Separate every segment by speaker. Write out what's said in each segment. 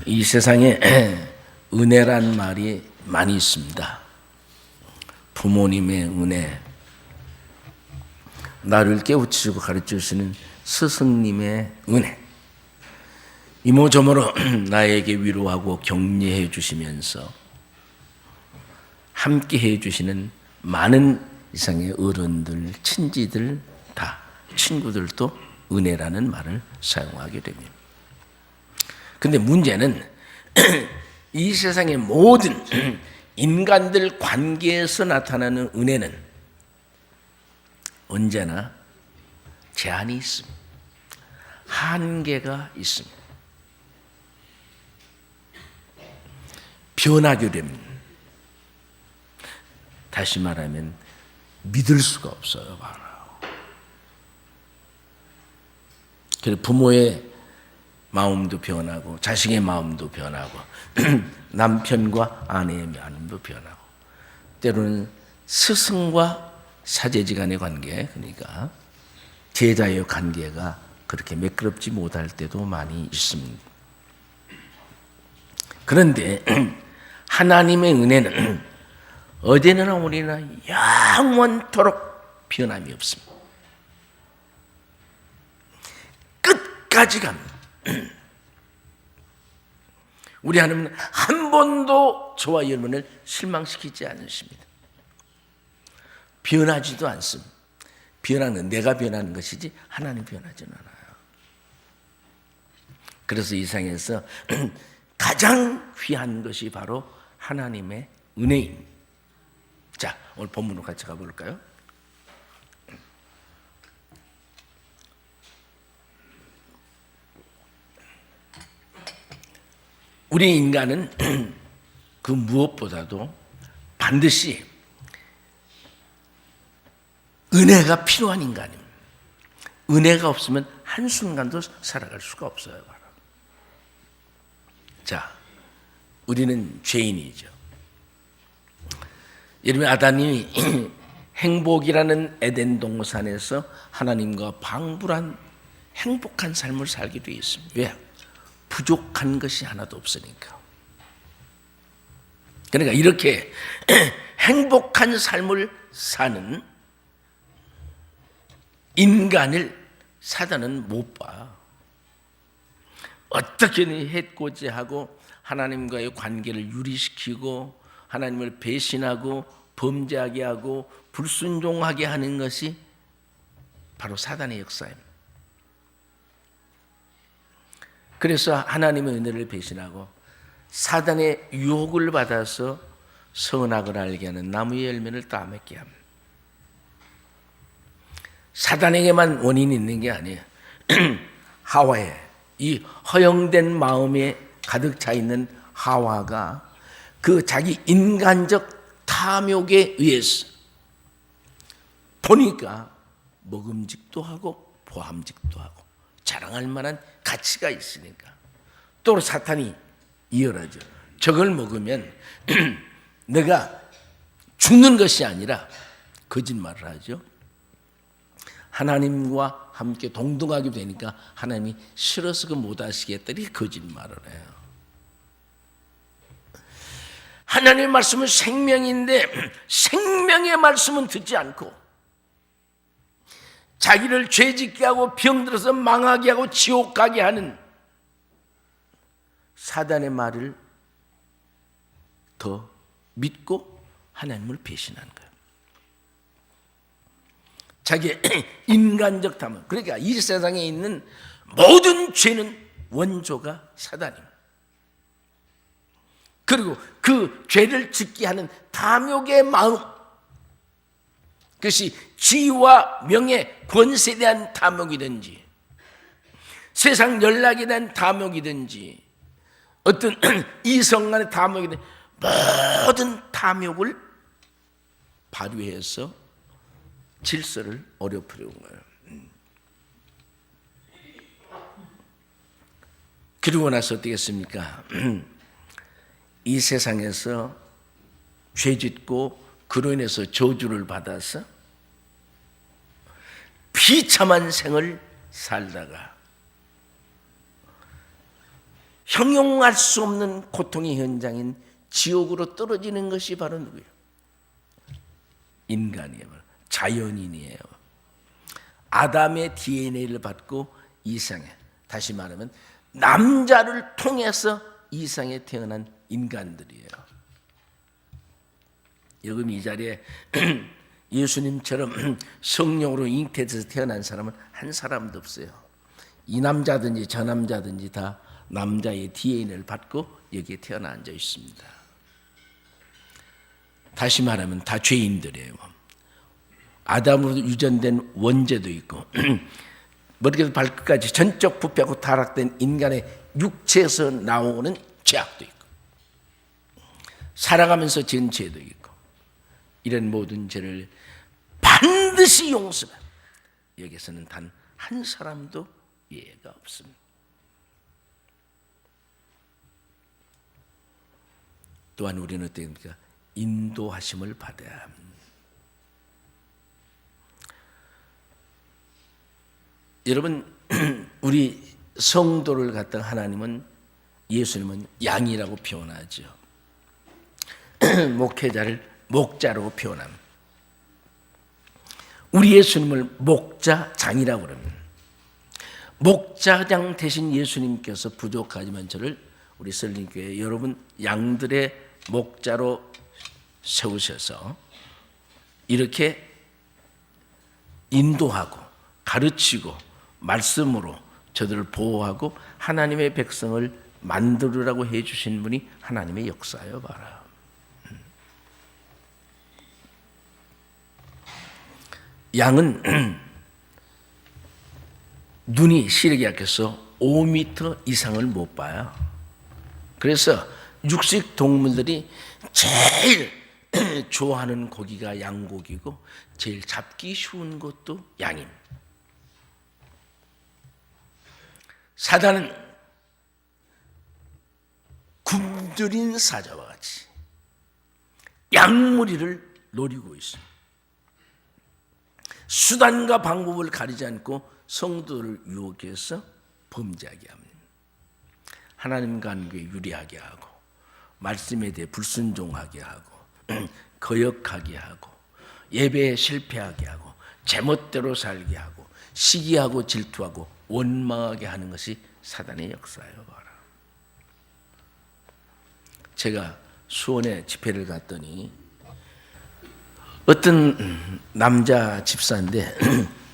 Speaker 1: 이 세상에 은혜란 말이 많이 있습니다. 부모님의 은혜, 나를 깨우치고 가르쳐주시는 스승님의 은혜, 이모저모로 나에게 위로하고 격려해 주시면서 함께 해 주시는 많은 이상의 어른들, 친지들 다, 친구들도 은혜라는 말을 사용하게 됩니다. 근데 문제는 이 세상의 모든 인간들 관계에서 나타나는 은혜는 언제나 제한이 있습니다. 한계가 있습니다. 변하게 됩니다. 다시 말하면 믿을 수가 없어요. 그래서 부모의 마음도 변하고 자식의 마음도 변하고 남편과 아내의 마음도 변하고 때로는 스승과 사제지간의 관계, 그러니까 제자의 관계가 그렇게 매끄럽지 못할 때도 많이 있습니다. 그런데 하나님의 은혜는 어디나 우리나 영원토록 변함이 없습니다. 끝까지 갑니다. 우리 하나님은 한 번도 저와 여러분을 실망시키지 않으십니다. 변하지도 않습니다. 변하는 내가 변하는 것이지 하나님 변하지는 않아요. 그래서 이 세상에서 가장 귀한 것이 바로 하나님의 은혜입니다. 자, 오늘 본문으로 같이 가볼까요? 우리 인간은 그 무엇보다도 반드시 은혜가 필요한 인간입니다. 은혜가 없으면 한순간도 살아갈 수가 없어요. 바로. 자, 우리는 죄인이죠. 여러분, 아담이 행복이라는 에덴 동산에서 하나님과 방불한 행복한 삶을 살게 되어 있습니다. 왜? 부족한 것이 하나도 없으니까. 그러니까 이렇게 행복한 삶을 사는 인간을 사단은 못 봐. 어떻게든 해코지하고 하나님과의 관계를 유리시키고 하나님을 배신하고 범죄하게 하고 불순종하게 하는 것이 바로 사단의 역사입니다. 그래서 하나님의 은혜를 배신하고 사단의 유혹을 받아서 선악을 알게 하는 나무의 열매를 따먹게 합니다. 사단에게만 원인이 있는 게 아니에요. 하와의 이 허영된 마음에 가득 차 있는 하와가 그 자기 인간적 탐욕에 의해서 보니까 먹음직도 하고 보함직도 하고 자랑할 만한 가치가 있으니까 또 사탄이 이어라죠. 저걸 먹으면 내가 죽는 것이 아니라 거짓말을 하죠. 하나님과 함께 동등하게 되니까 하나님이 싫어서 그 못 하시겠다니 거짓말을 해요. 하나님의 말씀은 생명인데 생명의 말씀은 듣지 않고 자기를 죄짓게 하고 병들어서 망하게 하고 지옥 가게 하는 사단의 말을 더 믿고 하나님을 배신하는 거예요. 자기의 인간적 탐욕. 그러니까 이 세상에 있는 모든 죄는 원조가 사단입니다. 그리고 그 죄를 짓게 하는 탐욕의 마음, 그것이 지위와 명예, 권세에 대한 탐욕이든지 세상 연락에 대한 탐욕이든지 어떤 이성 간의 탐욕이든지 모든 탐욕을 발휘해서 질서를 어렵히려는 거예요. 그러고 나서 어떻겠습니까? 이 세상에서 죄짓고 그로 인해서 저주를 받아서 비참한 생을 살다가 형용할 수 없는 고통의 현장인 지옥으로 떨어지는 것이 바로 누구예요? 인간이에요. 자연인이에요. 아담의 DNA를 받고 이상에, 다시 말하면 남자를 통해서 이상에 태어난 인간들이에요. 여러분, 이 자리에 예수님처럼 성령으로 잉태돼서 태어난 사람은 한 사람도 없어요. 이 남자든지 저 남자든지 다 남자의 DNA를 받고 여기에 태어나 앉아 있습니다. 다시 말하면 다 죄인들이에요. 아담으로 유전된 원죄도 있고 머리부터 발끝까지 전적 부패하고 타락된 인간의 육체에서 나오는 죄악도 있고 살아가면서 지은 죄도 있고 이런 모든 죄를 반드시 용서해. 여기서는 단 한 사람도 예가 없습니다. 또한 우리는 어떻습니까? 인도하심을 받아야 합니다. 여러분, 우리 성도를 갖다가 하나님은, 예수님은 양이라고 표현하죠. 목회자를 목자라고 표현합니다. 우리 예수님을 목자장이라고 그럽니다. 목자장 대신 예수님께서 부족하지만 저를 우리 설린교회 여러분 양들의 목자로 세우셔서 이렇게 인도하고 가르치고 말씀으로 저들을 보호하고 하나님의 백성을 만들으라고 해주신 분이 하나님의 역사예요. 봐라. 양은 눈이 시력이 약해서 5m 이상을 못 봐요. 그래서 육식 동물들이 제일 좋아하는 고기가 양고기고 제일 잡기 쉬운 것도 양입니다. 사단은 굶주린 사자와 같이 양무리를 노리고 있습니다. 수단과 방법을 가리지 않고 성도를 유혹해서 범죄하게 합니다. 하나님 관계에 유리하게 하고 말씀에 대해 불순종하게 하고 거역하게 하고 예배에 실패하게 하고 제멋대로 살게 하고 시기하고 질투하고 원망하게 하는 것이 사단의 역사예요. 봐라. 제가 수원에 집회를 갔더니 어떤 남자 집사인데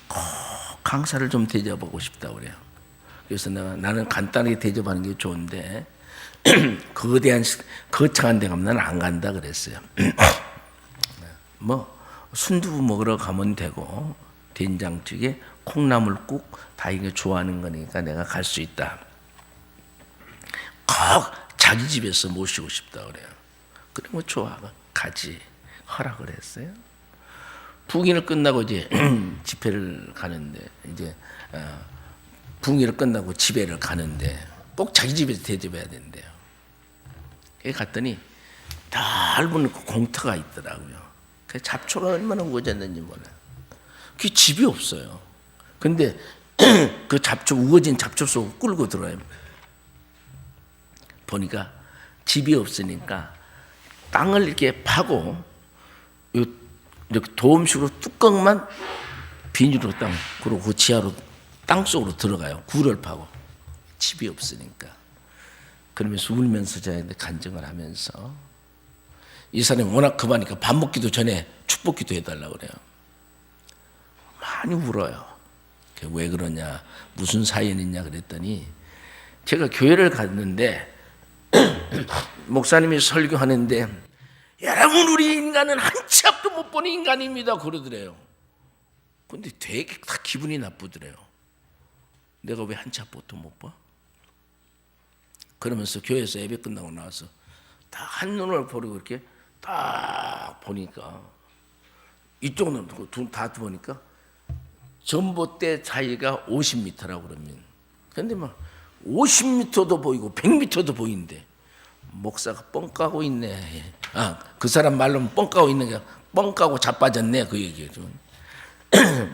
Speaker 1: 꼭 강사를 좀 대접하고 싶다고 그래요. 그래서 나는 간단하게 대접하는 게 좋은데 거대한 거창한 데 가면 나는 안 간다 그랬어요. 뭐 순두부 먹으러 가면 되고 된장찌개, 콩나물국 다 이거 좋아하는 거니까 내가 갈 수 있다. 꼭 자기 집에서 모시고 싶다 그래요. 그래 뭐 좋아 가지 허락을 했어요. 부흥회를 끝나고 이제 집회를 가는데 이제 부흥회를 끝나고 집회를 가는데 꼭 자기 집에서 대접해야 된대요. 거기 갔더니 넓은 공터가 있더라고요. 그 잡초가 얼마나 우거졌는지 몰라요. 그 집이 없어요. 근데 그 잡초 우거진 잡초 속 끌고 들어요. 보니까 집이 없으니까 땅을 이렇게 파고 이렇게 도움식으로 뚜껑만 비닐로 그리고 그 지하로 땅 속으로 들어가요. 굴을 파고 집이 없으니까. 그러면서 울면서 저한테 간증을 하면서 이 사람이 워낙 급하니까 밥 먹기도 전에 축복기도 해달라고 그래요. 많이 울어요. 왜 그러냐, 무슨 사연이 있냐 그랬더니 제가 교회를 갔는데 목사님이 설교하는데 여러분 우리 인간은 한 치 앞도 못 보는 인간입니다 그러더래요. 근데 되게 다 기분이 나쁘더래요. 내가 왜 한 치 앞도 못 봐? 그러면서 교회에서 예배 끝나고 나와서 다 한눈을 버리고 이렇게 딱 보니까 이쪽은 다 보니까 전봇대 차이가 50m라고 그러면 근데 막 50m도 보이고 100m도 보이는데 목사가 뻥 까고 있네. 그 사람 말로는 뻥 까고 있는 게 뻥 까고 자빠졌네 그 얘기죠.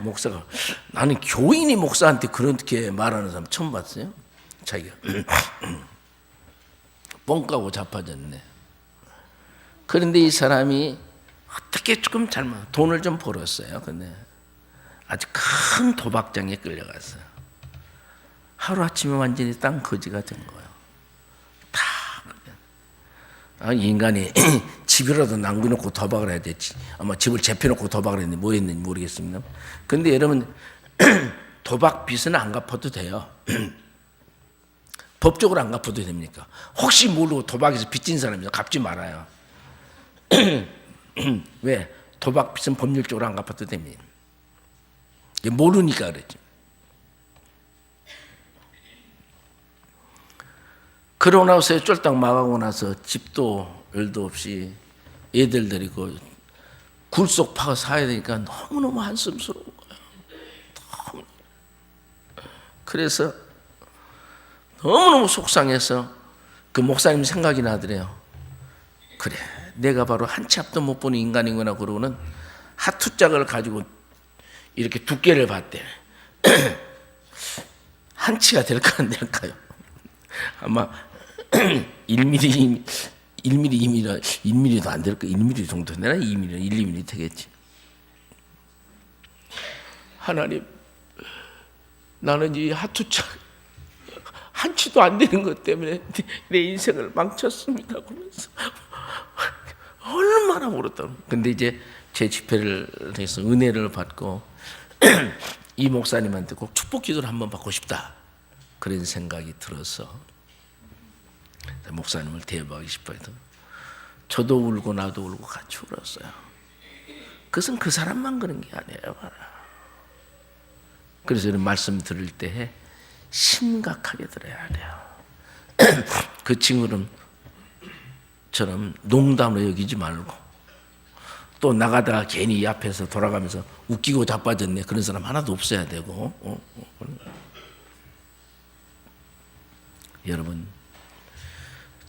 Speaker 1: 목사가 나는 교인이 목사한테 그렇게 말하는 사람 처음 봤어요. 자기가 뻥 까고 자빠졌네. 그런데 이 사람이 어떻게 조금 잘못 돈을 좀 벌었어요. 근데 아주 큰 도박장에 끌려갔어요. 하루아침에 완전히 땅 거지가 된 거예요. 다 인간이 집이라도 남겨놓고 도박을 해야 됐지. 아마 집을 재펴놓고 도박을 했는데 뭐 했는지 모르겠습니다. 근데 여러분 도박 빚은 안 갚아도 돼요. 법적으로 안 갚아도 됩니까? 혹시 모르고 도박에서 빚진 사람이 갚지 말아요. 왜? 도박 빚은 법률적으로 안 갚아도 됩니다. 모르니까 그랬지. 그러고 나서 쫄딱 망하고 나서 집도 일도 없이 애들 데리고 굴속 파가 사야 되니까 너무너무 한숨스러운 거예요. 너무. 그래서 너무너무 속상해서 그 목사님 생각이 나더래요. 그래, 내가 바로 한 치 앞도 못 보는 인간이구나. 그러고는 하투짝을 가지고 이렇게 두께를 봤대. 한 치가 될까 안 될까요? 아마 1mm, 2mm도 안 될까? 1mm 정도 되나? 2mm, 1, 2mm 되겠지. 하나님, 나는 이 하투짝 한 치도 안 되는 것 때문에 내 인생을 망쳤습니다. 그러면서 얼마나 울었다고. 근데 이제 제 집회를 해서 은혜를 받고 이 목사님한테 꼭 축복 기도를 한번 받고 싶다. 그런 생각이 들어서 목사님을 대여하고 싶어요. 저도 울고 나도 울고 같이 울었어요. 그것은 그 사람만 그런 게 아니에요. 그래서 이런 말씀 들을 때 심각하게 들어야 돼요. 그 친구는 처럼 농담으로 여기지 말고 또 나가다가 괜히 이 앞에서 돌아가면서 웃기고 자빠졌네 그런 사람 하나도 없어야 되고 여러분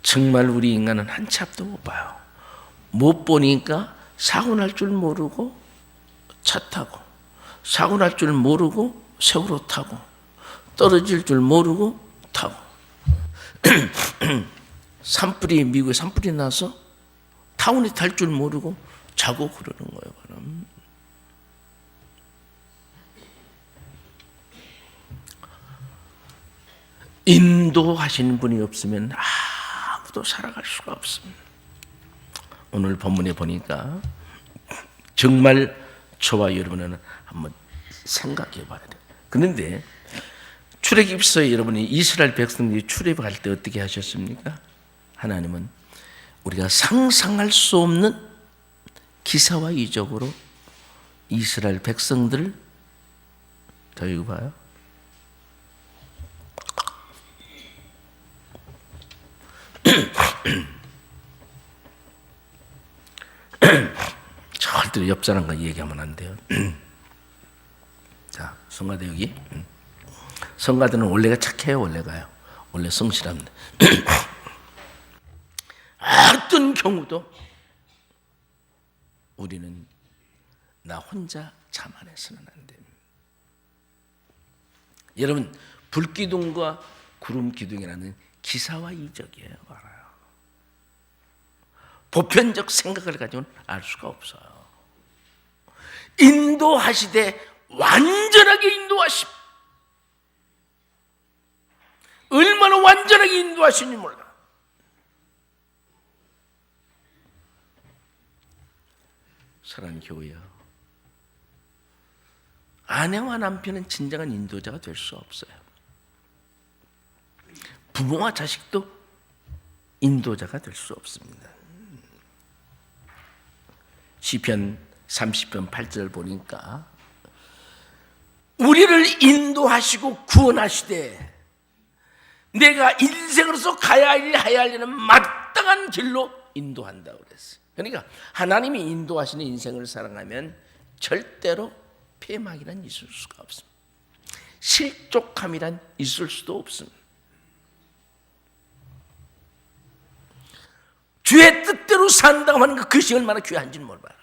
Speaker 1: 정말 우리 인간은 한 치 앞도 못 봐요. 못 보니까 사고 날 줄 모르고 차 타고 사고 날 줄 모르고 세월호 타고 떨어질 줄 모르고 타고 산불이 미국에 산불이 나서 타운에 탈 줄 모르고 자고 그러는 거예요. 그럼 인도하시는 분이 없으면 아무도 살아갈 수가 없습니다. 오늘 본문에 보니까 정말 저와 여러분은 한번 생각해 봐야 돼요. 그런데 출애굽기서에 여러분이 이스라엘 백성들이 출애굽할 때 어떻게 하셨습니까? 하나님은 우리가 상상할 수 없는 기사와 이적으로 이스라엘 백성들을 자 이거 봐요. 절대로 옆 사람과 얘기하면 안 돼요. 자, 성가대 여기. 성가대는 원래가 착해요. 원래 성실합니다. 어떤 경우도 우리는 나 혼자 자만해서는 안 됩니다. 여러분 불기둥과 구름기둥이라는 기사와 이적이에요. 알아요. 보편적 생각을 가지고는 알 수가 없어요. 인도하시되 완전하게 인도하심. 얼마나 완전하게 인도하시는지 몰라. 사랑하는 교회야, 아내와 남편은 진정한 인도자가 될 수 없어요. 부모와 자식도 인도자가 될 수 없습니다. 시편 30편 8절 보니까 우리를 인도하시고 구원하시되 내가 인생으로서 가야 할 일은 마땅한 길로 인도한다고 그랬어요. 그러니까 하나님이 인도하시는 인생을 살아가면 절대로 폐막이란 있을 수가 없습니다. 실족함이란 있을 수도 없습니다. 주의 뜻대로 산다고 하는 그것이 얼마나 귀한지는 몰라요.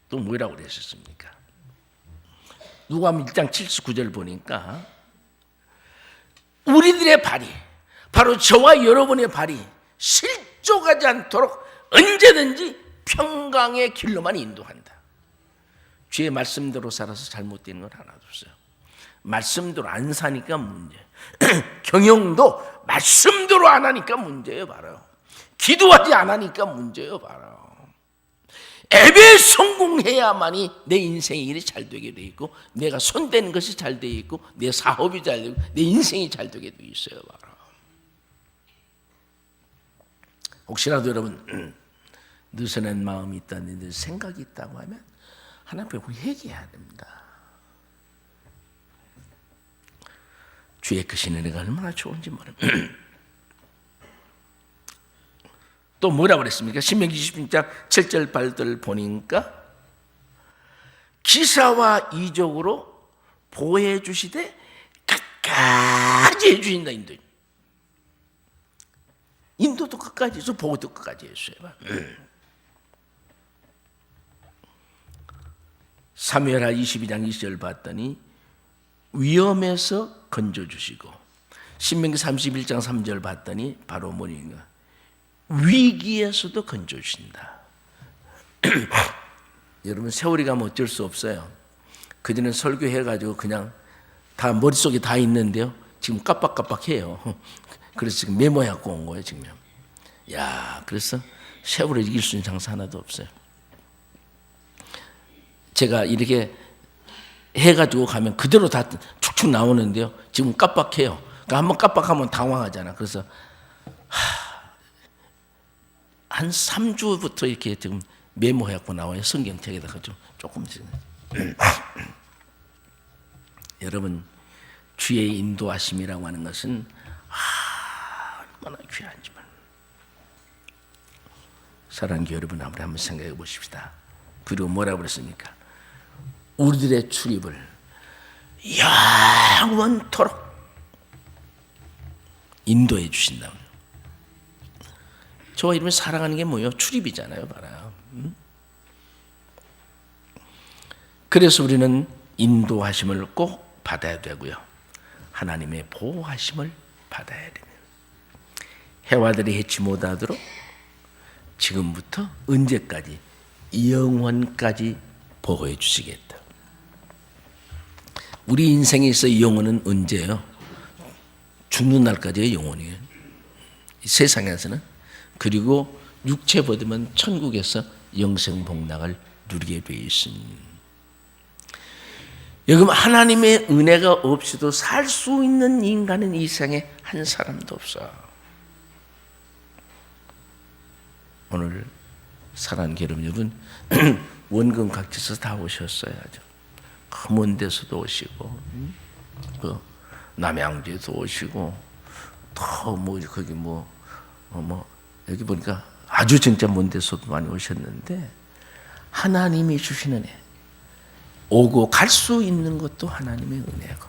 Speaker 1: 또 뭐라고 그랬었습니까? 누가복음 1장 79절 보니까 우리들의 발이, 바로 저와 여러분의 발이 실족하지 않도록 언제든지 평강의 길로만 인도한다. 주의 말씀대로 살아서 잘못되는 건 하나도 없어요. 말씀대로 안 사니까 문제. 경영도 말씀대로 안 하니까 문제예요, 바로. 기도하지 않으니까 문제예요, 바로. 예배에 성공해야만이 내 인생의 일이 잘 되게 돼 있고, 내가 손댄 것이 잘 되어 있고, 내 사업이 잘 되고, 내 인생이 잘 되게 돼 있어요, 바로. 혹시라도 여러분 느슨한 마음이 있다는데 생각이 있다고 하면 하나님 앞에 회개해야 됩니다. 주의 크신 은혜가 얼마나 좋은지 모릅니다. 또 뭐라고 그랬습니까? 신명기 20장 7절 8절 보니까 기사와 이적으로 보호해 주시되 끝까지 해주신다. 인도도 끝까지 해서 보호도 끝까지 했어요. 사무엘하 22장 20절 봤더니 위험에서 건져주시고, 신명기 31장 3절 봤더니 바로 뭐인가, 위기에서도 건져주신다. 여러분 세월이 가면 어쩔 수 없어요. 그전에 설교해가지고 그냥 다 머릿속에 다 있는데요, 지금 깜빡깜빡해요. 그래서 지금 메모해갖고 온 거예요 지금. 야, 그래서 세월을 이길 수 있는 장사 하나도 없어요. 제가 이렇게 해가지고 가면 그대로 다 축축 나오는데요, 지금 깜빡해요. 그러니까 한번 깜빡하면 당황하잖아. 그래서 한 3주부터 이렇게 지금 메모해갖고 나와요. 성경책에다가 좀 조금씩. 여러분, 주의 인도하심이라고 하는 것은 얼마나 귀한지만. 사랑하는 여러분, 한번 생각해 보십시다. 그리고 뭐라고 그랬습니까? 우리들의 출입을 영원토록 인도해 주신다고요. 저와 이름을 사랑하는 게 뭐예요? 출입이잖아요, 봐라. 그래서 우리는 인도하심을 꼭 받아야 되고요, 하나님의 보호하심을 받아야 됩니다. 해와들이 해치 못하도록 지금부터 언제까지? 영원까지 보호해 주시겠다. 우리 인생에 있어 영원은 언제예요? 죽는 날까지의 영원이에요, 세상에서는. 그리고 육체 벗으면 천국에서 영생 복락을 누리게 되어 있습니다. 여러분, 하나님의 은혜가 없이도 살 수 있는 인간은 이 세상에 한 사람도 없어. 오늘 사랑하는 여러분, 원금 각지에서 다 오셨어요. 먼 데서도 오시고, 그 남양주에도 오시고, 더 뭐 거기 여기 보니까 아주 진짜 먼 데서도 많이 오셨는데, 하나님이 주시는 애, 오고 갈 수 있는 것도 하나님의 은혜고,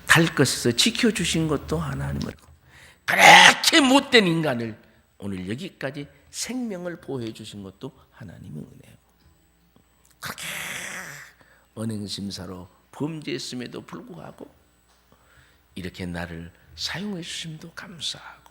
Speaker 1: 갈 것에서 지켜주신 것도 하나님을, 그렇게 못된 인간을 오늘 여기까지 생명을 보호해 주신 것도 하나님의 은혜고, 그렇게 언행심사로 범죄했음에도 불구하고 이렇게 나를 사용해 주심도 감사하고,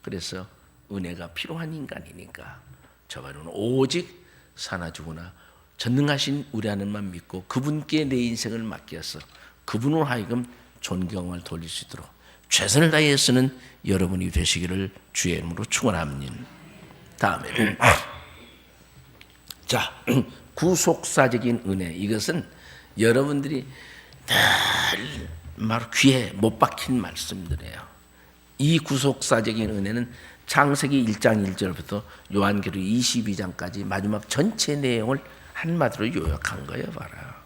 Speaker 1: 그래서 은혜가 필요한 인간이니까 저번에는 오직 사나 죽으나 전능하신 우리 하나님만 믿고 그분께 내 인생을 맡겨서 그분으로 하여금 존경을 돌릴 수 있도록 최선을 다해 쓰는 여러분이 되시기를 주의 이름으로 축원합니다. 다음에 자, 구속사적인 은혜, 이것은 여러분들이 말 귀에 못 박힌 말씀들이에요. 이 구속사적인 은혜는 창세기 1장 1절부터 요한계시록 22장까지 마지막 전체 내용을 한마디로 요약한 거예요. 봐라.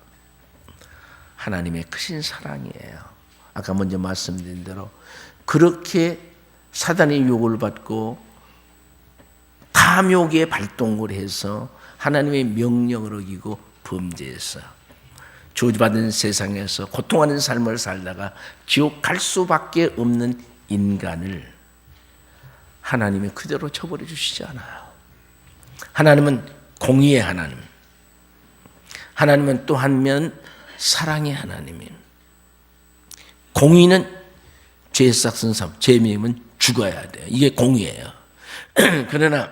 Speaker 1: 하나님의 크신 사랑이에요. 아까 먼저 말씀드린 대로 그렇게 사단의 유혹을 받고 탐욕의 발동을 해서 하나님의 명령을 어기고 범죄했어. 저주받은 세상에서 고통하는 삶을 살다가 지옥 갈 수밖에 없는 인간을 하나님이 그대로 쳐버려 주시지 않아요. 하나님은 공의의 하나님, 하나님은 또 한면 사랑의 하나님이에요. 공의는 죄 싹슨 삶, 죄 미움은 죽어야 돼요. 이게 공의예요. 그러나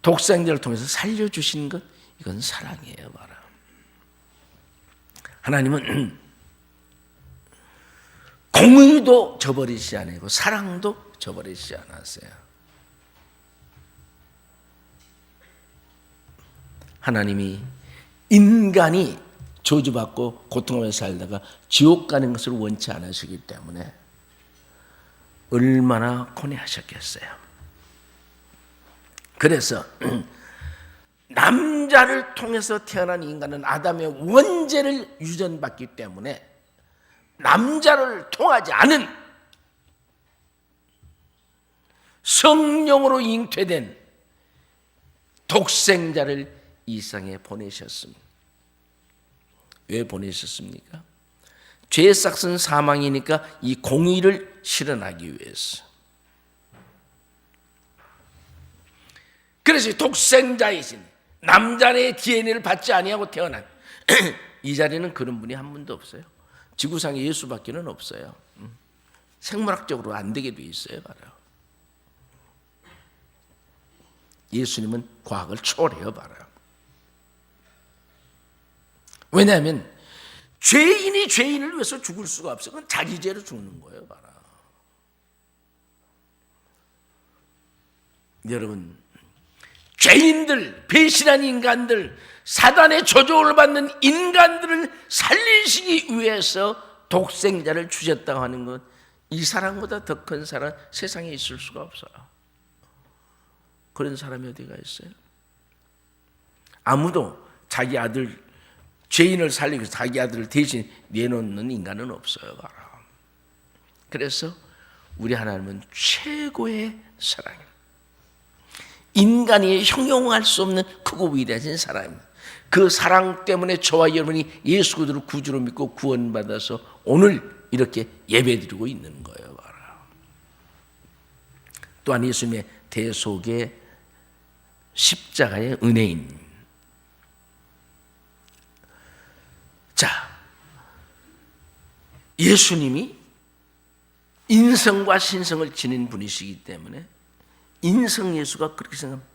Speaker 1: 독생자를 통해서 살려주신 것, 이건 사랑이에요. 봐라. 하나님은 공의도 저버리지 않고 사랑도 저버리지 않았어요. 하나님이 인간이 저주받고 고통하면서 살다가 지옥 가는 것을 원치 않으시기 때문에 얼마나 고뇌하셨겠어요. 그래서 남자를 통해서 태어난 인간은 아담의 원죄를 유전받기 때문에 남자를 통하지 않은 성령으로 잉태된 독생자를 이 세상에 보내셨습니다. 왜 보내셨습니까? 죄의 싹은 사망이니까 이 공의를 실현하기 위해서. 그래서 독생자이신 남자의 DNA를 받지 아니하고 태어난 이 자리는 그런 분이 한 분도 없어요. 지구상에 예수밖에는 없어요. 생물학적으로 안 되게 돼 있어요. 바로 예수님은 과학을 초월해요. 바로 왜냐하면 죄인이 죄인을 위해서 죽을 수가 없어요. 그건 자기 죄로 죽는 거예요. 바로 여러분, 죄인들, 배신한 인간들, 사단의 조종을 받는 인간들을 살리시기 위해서 독생자를 주셨다고 하는 것, 이 사랑보다 더 큰 사랑 세상에 있을 수가 없어요. 그런 사람이 어디가 있어요? 아무도 자기 아들, 죄인을 살리기 위해서 자기 아들을 대신 내놓는 인간은 없어요. 바로. 그래서 우리 하나님은 최고의 사랑입니다. 인간이 형용할 수 없는 크고 위대하신 사랑입니다. 그 사랑 때문에 저와 여러분이 예수 그리스도를 구주로 믿고 구원받아서 오늘 이렇게 예배드리고 있는 거예요. 바로. 또한 예수님의 대속의 십자가의 은혜인. 자, 예수님이 인성과 신성을 지닌 분이시기 때문에 인성 예수가 그렇게 생각합니다.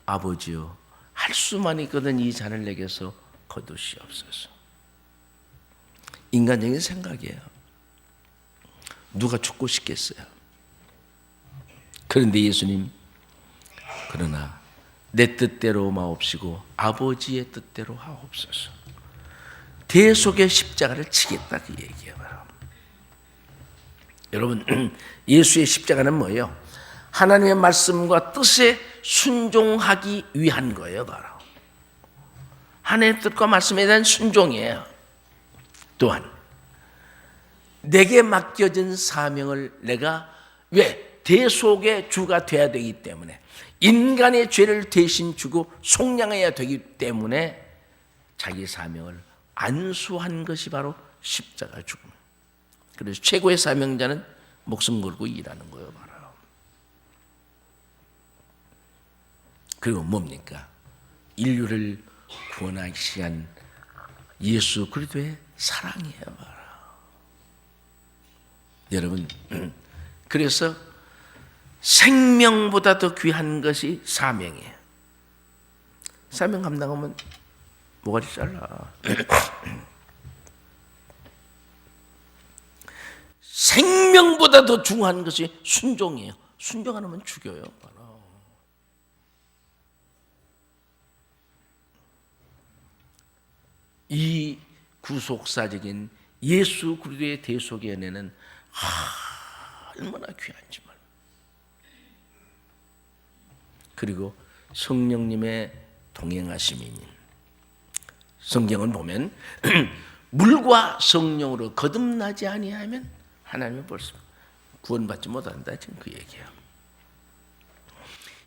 Speaker 1: 아버지요, 할 수만 있거든 이 잔을 내게서 거두시옵소서. 인간적인 생각이에요. 누가 죽고 싶겠어요? 그런데 예수님, 그러나 내 뜻대로 마옵시고 아버지의 뜻대로 하옵소서. 대속의 십자가를 치겠다 그 얘기예요. 여러분, 예수의 십자가는 뭐예요? 하나님의 말씀과 뜻에 순종하기 위한 거예요. 바로 하나님의 뜻과 말씀에 대한 순종이에요. 또한 내게 맡겨진 사명을 내가 왜? 대속의 주가 되어야 되기 때문에, 인간의 죄를 대신 주고 속량해야 되기 때문에 자기 사명을 안수한 것이 바로 십자가 죽음. 그래서 최고의 사명자는 목숨 걸고 일하는 거예요. 바로. 그리고 뭡니까? 인류를 구원하기 위한 예수 그리스도의 사랑이에요. 바로. 여러분, 그래서 생명보다 더 귀한 것이 사명이에요. 사명 감당하면 뭐가 잘라. 생명보다 더 중요한 것이 순종이에요. 순종 안 하면 죽여요. 바로. 이 구속사적인 예수 그리스도의 대속의 은혜는 얼마나 귀한지 말. 그리고 성령님의 동행하심이니, 성경은 보면 물과 성령으로 거듭나지 아니하면 하나님은 벌써 구원받지 못한다. 지금 그 얘기예요.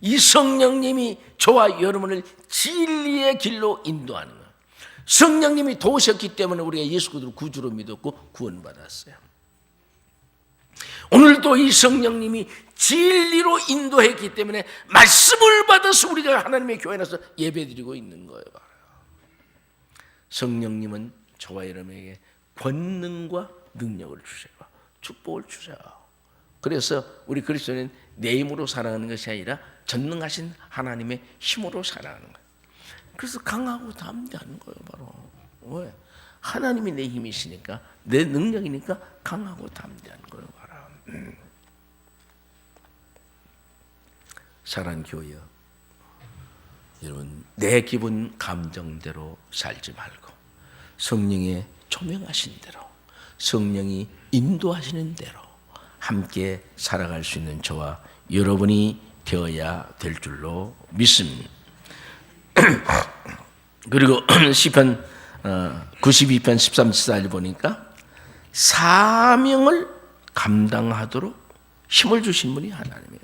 Speaker 1: 이 성령님이 저와 여러분을 진리의 길로 인도하는 거예요. 성령님이 도우셨기 때문에 우리가 예수 그리스도를 구주로 믿었고 구원받았어요. 오늘도 이 성령님이 진리로 인도했기 때문에 말씀을 받아서 우리가 하나님의 교회에 나서 예배드리고 있는 거예요. 성령님은 저와 여러분에게 권능과 능력을 주셔요. 축복을 주셔. 그래서 우리 그리스도는 내 힘으로 살아가는 것이 아니라 전능하신 하나님의 힘으로 살아가는 거예요. 그래서 강하고 담대한 거예요. 바로 왜? 하나님이 내 힘이시니까, 내 능력이니까 강하고 담대한 거예요. 바로. 사랑하는 교회여, 여러분, 내 기분 감정대로 살지 말고 성령의 조명하신 대로, 성령이 인도하시는 대로 함께 살아갈 수 있는 저와 여러분이 되어야 될 줄로 믿습니다. 그리고 시편 92편 13, 14절 보니까 사명을 감당하도록 힘을 주신 분이 하나님이에요.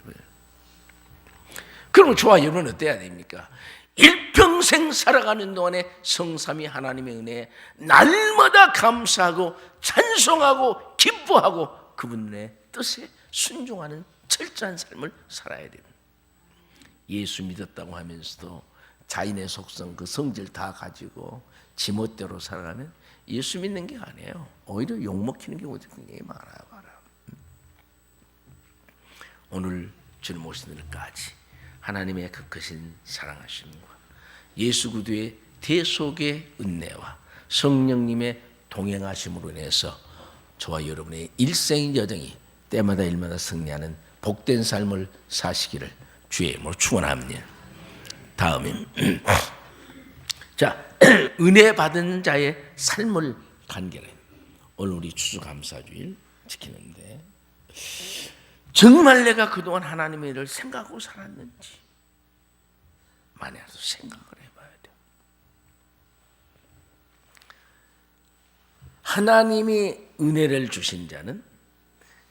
Speaker 1: 그럼 저와 여러분은 어때야 됩니까? 일평생 살아가는 동안에 성삼위 하나님의 은혜에 날마다 감사하고 찬송하고 기뻐하고 그분의 뜻에 순종하는 철저한 삶을 살아야 됩니다. 예수 믿었다고 하면서도 자인의 속성, 그 성질 다 가지고 지멋대로 살아가면 예수 믿는 게 아니에요. 오히려 욕먹히는 경우도 굉장히 많아요. 오늘 주님 오신 날까지 하나님의 그 크신 사랑하심과 예수 그리스도의 대속의 은혜와 성령님의 동행하심으로 인해서 저와 여러분의 일생 여정이 때마다 일마다 승리하는 복된 삶을 사시기를 주의 이름으로 축원합니다. 다음은 자, 은혜 받은 자의 삶을 간결해. 오늘 우리 추수감사주일 지키는데 정말 내가 그동안 하나님의 일을 생각하고 살았는지 만약에 생각을 해봐야 돼요. 하나님이 은혜를 주신 자는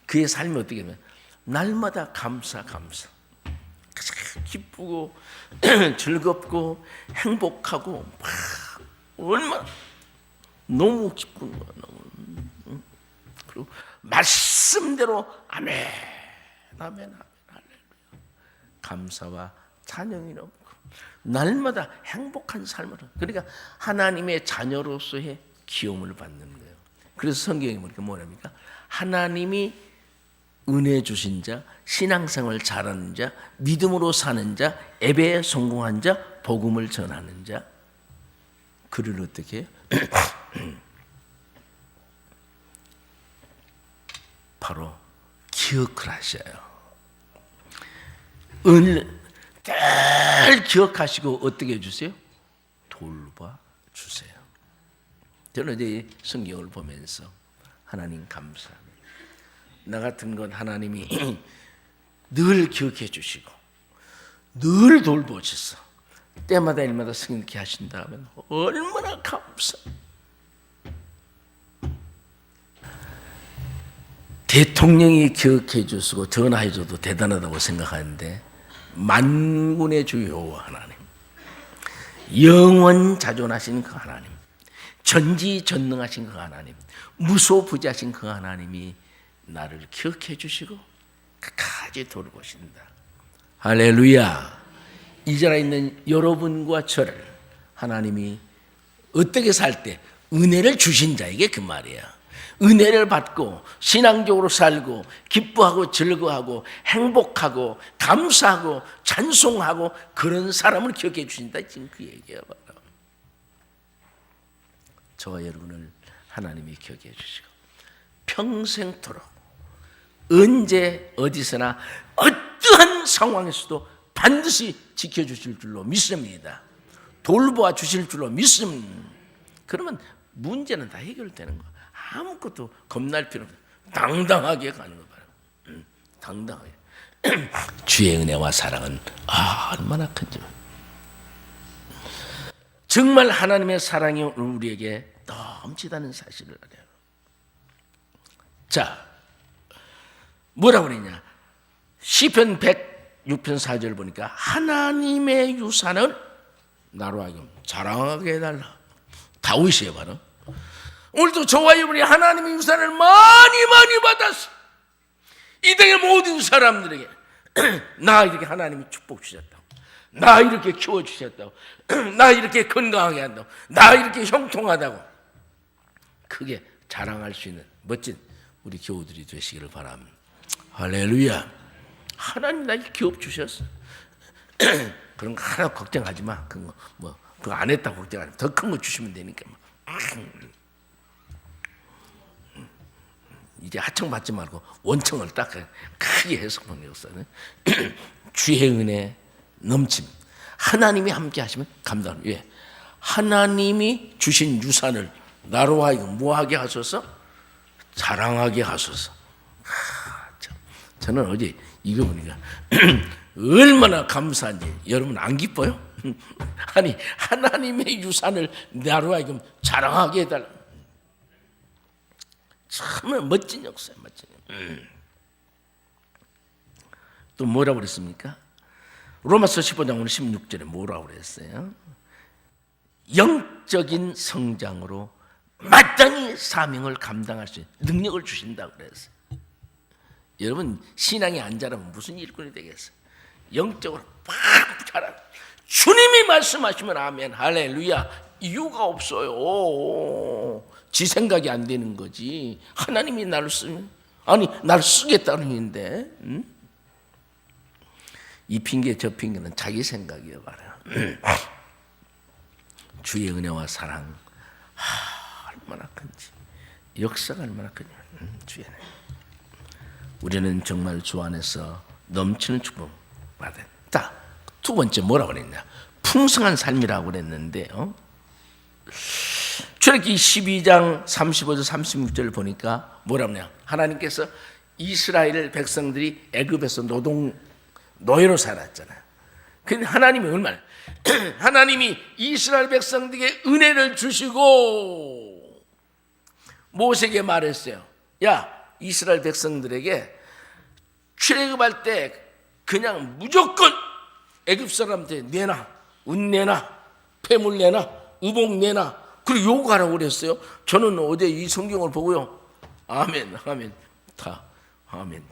Speaker 1: 그의 삶이 어떻게 되면 날마다 감사 기쁘고 즐겁고 행복하고 막 얼마나 너무 기쁜 거야. 너무. 그리고 말씀대로 아멘 할렐루야 감사와 찬양이 넘고 날마다 행복한 삶을. 그러니까 하나님의 자녀로서의 기움을 받는 거예요. 그래서 성경에 보니까 뭐랍니까? 하나님이 은혜 주신 자, 신앙생활 잘하는 자, 믿음으로 사는 자, 예배에 성공한 자, 복음을 전하는 자, 그를 어떻게 해요? 바로 기억을 하셔요. 늘 기억하시고 어떻게 해주세요? 돌봐주세요. 저는 이제 성경을 보면서 하나님 감사합니다. 나 같은 건 하나님이 늘 기억해 주시고 늘 돌보셔서 때마다 일마다 승리케 하신다면 얼마나 감사. 대통령이 기억해 주시고 전화해 줘도 대단하다고 생각하는데 만군의 주 여호와 하나님, 영원 자존하신 그 하나님, 전지전능하신 그 하나님, 무소부지하신 그 하나님이 나를 기억해 주시고 끝까지 돌보신다. 할렐루야. 이 자리에 있는 여러분과 저를 하나님이 어떻게 살 때 은혜를 주신 자에게 그 말이야. 은혜를 받고 신앙적으로 살고 기뻐하고 즐거워하고 행복하고 감사하고 찬송하고 그런 사람을 기억해 주신다. 지금 그 얘기야. 저와 여러분을 하나님이 기억해 주시고 평생토록 언제 어디서나 어떠한 상황에서도 반드시 지켜주실 줄로 믿습니다. 돌보아 주실 줄로 믿습니다. 그러면 문제는 다 해결되는 거야. 아무것도 겁날 필요 없어. 당당하게 가는 거 봐요. 당당하게. 주의 은혜와 사랑은 얼마나 큰지. 정말 하나님의 사랑이 우리에게 넘치다는 사실을 알아요. 자, 뭐라고 그러냐? 시편 106편 4절 보니까 하나님의 유산을 나로 하여금 자랑하게 해달라. 다윗이에요 바로. 오늘도 저와 여러분이 하나님의 유산을 많이 받았어. 이 땅의 모든 사람들에게 나 이렇게 하나님이 축복 주셨다고, 나 이렇게 키워주셨다고, 나 이렇게 건강하게 한다고, 나 이렇게 형통하다고, 크게 자랑할 수 있는 멋진 우리 교우들이 되시기를 바랍니다. 할렐루야. 하나님 나에게 기업 주셨어. 그런 거 하나 걱정하지 마. 그거 그거 안 했다고 걱정하지 마. 더 큰 거 주시면 되니까. 이제 하청 받지 말고 원청을 딱 크게 해석하는 역사는 주의 은혜 넘침. 하나님이 함께 하시면 감당. 왜? 하나님이 주신 유산을 나로 하여금 뭐하게 하소서? 자랑하게 하소서. 저는 어제 이거 보니까 얼마나 감사한지. 여러분 안 기뻐요? 아니 하나님의 유산을 나로 하여금 자랑하게 해달라. 정말 멋진 역사예요. 멋진. 또 뭐라고 그랬습니까? 로마서 15장 16절에 뭐라고 그랬어요? 영적인 성장으로 마땅히 사명을 감당할 수 있는 능력을 주신다고 그랬어요. 여러분 신앙이 안 자라면 무슨 일꾼이 되겠어요? 영적으로 팍 자라. 주님이 말씀하시면 아멘 할렐루야. 이유가 없어요. 지 생각이 안 되는 거지. 하나님이 나를 쓰면 아니 나를 쓰겠다는 얘기인데 이 핑계 저 핑계는 자기 생각이에요. 말이야. 주의 은혜와 사랑 얼마나 큰지 역사가 얼마나 크냐. 주의 은혜. 우리는 정말 주 안에서 넘치는 축복 받은. 자, 두 번째 뭐라고 그랬냐? 풍성한 삶이라고 그랬는데요. 출애굽기 12장 35절 36절을 보니까 뭐라고 하냐? 하나님께서 이스라엘 백성들이 애굽에서 노예로 살았잖아요. 근데 하나님이 얼마나 하나님이 이스라엘 백성들에게 은혜를 주시고 모세에게 말했어요. 야, 이스라엘 백성들에게 출애굽할 때 그냥 무조건 애굽 사람한테 내놔, 은 내놔, 폐물 내놔, 의복 내놔, 그리고 요구하라고 그랬어요. 저는 어제 이 성경을 보고요. 아멘, 아멘, 다 아멘.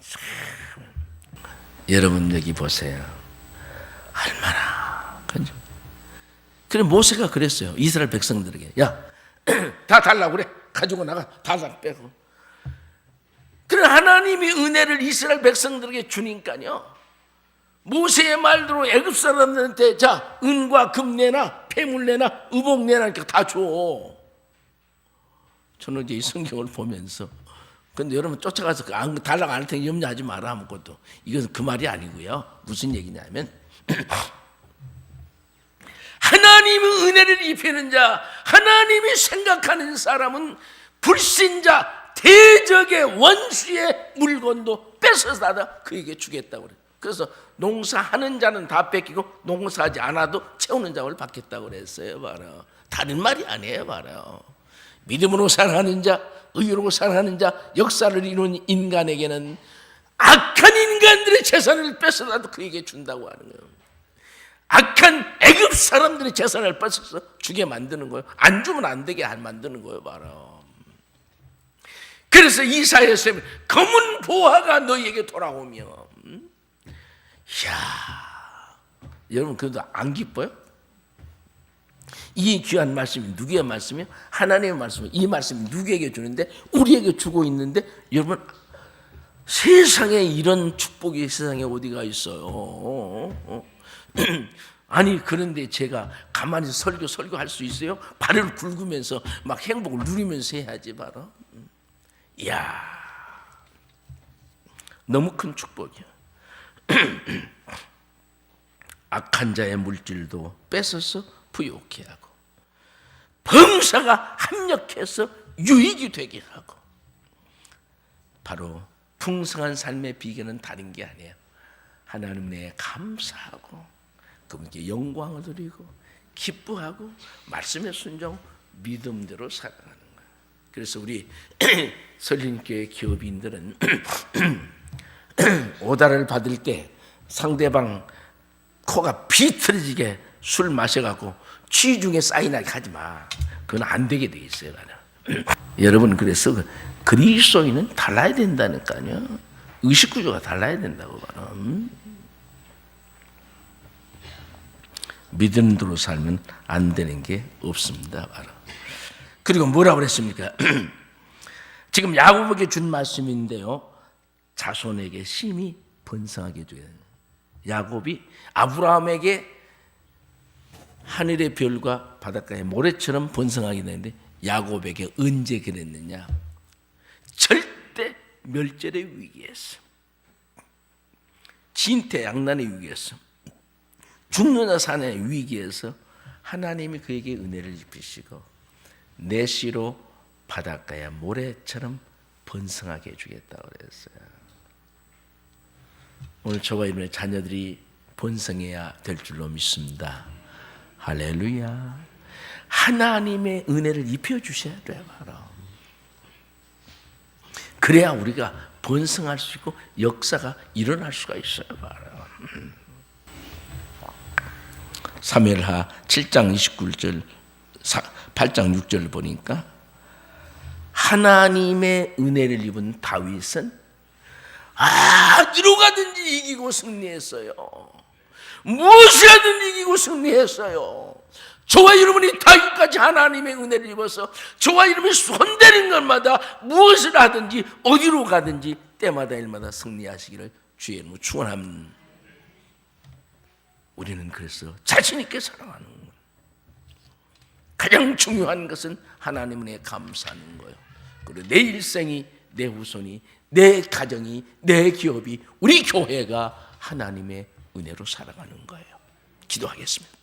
Speaker 1: 여러분 여기 보세요. 얼마나 큰지. 그래 모세가 그랬어요. 이스라엘 백성들에게 야, 다 달라고 그래. 가지고 나가. 다 빼고. 그래 하나님이 은혜를 이스라엘 백성들에게 주니까요. 모세의 말대로 애굽 사람들한테 자 은과 금 내놔, 폐물 내놔, 의복 내놔니까 다 줘. 저는 이제 이 성경을 보면서 근데 여러분 쫓아가서 달라고 안 할 테니 염려하지 마라 아무것도. 이것은 그 말이 아니고요. 무슨 얘기냐면 하나님의 은혜를 입히는 자, 하나님이 생각하는 사람은 불신자, 대적의 원수의 물건도 뺏어다가 그에게 주겠다고 그래요. 그래서 농사하는 자는 다 뺏기고 농사하지 않아도 채우는 자를 받겠다고 그랬어요. 봐라. 다른 말이 아니에요. 봐라. 믿음으로 살아가는 자, 의로 살아가는 자, 역사를 이룬 인간에게는 악한 인간들의 재산을 뺏어다도 그에게 준다고 하는 거예요. 악한 애굽 사람들의 재산을 뺏어서 주게 만드는 거예요. 안 주면 안 되게 만드는 거예요. 봐라. 그래서 이사야서 검은 보화가 너희에게 돌아오며 이야, 여러분 그래도 안 기뻐요? 이 귀한 말씀이 누구의 말씀이요? 하나님의 말씀이요. 이 말씀이 누구에게 주는데 우리에게 주고 있는데 여러분 세상에 이런 축복이 세상에 어디가 있어요? 아니 그런데 제가 가만히 설교할 수 있어요? 발을 굵으면서 막 행복을 누리면서 해야지 바로. 이야, 너무 큰 축복이야. 악한 자의 물질도 뺏어서 부욕해 하고 범사가 합력해서 유익이 되게 하고. 바로 풍성한 삶의 비결은 다른 게 아니에요. 하나님에 감사하고 그분께 영광을 드리고 기뻐하고 말씀에 순종 믿음대로 살아가는 거예요. 그래서 우리 설린교회 기업인들은 오다를 받을 때 상대방 코가 비틀어지게 술 마셔갖고 취중에 사인하게 하지 마. 그건 안 되게 돼 있어요. 여러분 그래서 그리스도인은 달라야 된다니까요. 의식구조가 달라야 된다고 봐요. 믿음으로 살면 안 되는 게 없습니다. 바로. 그리고 뭐라고 그랬습니까? 지금 야곱에게 준 말씀인데요, 자손에게 심히 번성하게 해줘야 돼요. 야곱이 아브라함에게 하늘의 별과 바닷가의 모래처럼 번성하게 되는데 야곱에게 언제 그랬느냐? 절대 멸절의 위기에서, 진퇴양난의 위기에서, 죽느냐 사느냐의 위기에서 하나님이 그에게 은혜를 입히시고 내 씨로 바닷가의 모래처럼 번성하게 해주겠다고 그랬어요. 오늘 저와 여러분의 자녀들이 번성해야 될 줄로 믿습니다. 할렐루야. 하나님의 은혜를 입혀주셔야 돼요. 바로. 그래야 우리가 번성할 수 있고 역사가 일어날 수가 있어요. 바로. 사무엘하 7장 29절 8장 6절을 보니까 하나님의 은혜를 입은 다윗은 어디로 가든지 이기고 승리했어요. 무엇을 하든 이기고 승리했어요. 저와 여러분이 다윗까지 하나님의 은혜를 입어서 저와 여러분이 손대는 것마다 무엇을 하든지 어디로 가든지 때마다 일마다 승리하시기를 주의 이름으로 축원합니다. 우리는 그래서 자신 있게 살아가는 거예요. 가장 중요한 것은 하나님 은혜에 감사하는 거예요. 그리고 내 일생이, 내 후손이, 내 가정이, 내 기업이, 우리 교회가 하나님의 은혜로 살아가는 거예요. 기도하겠습니다.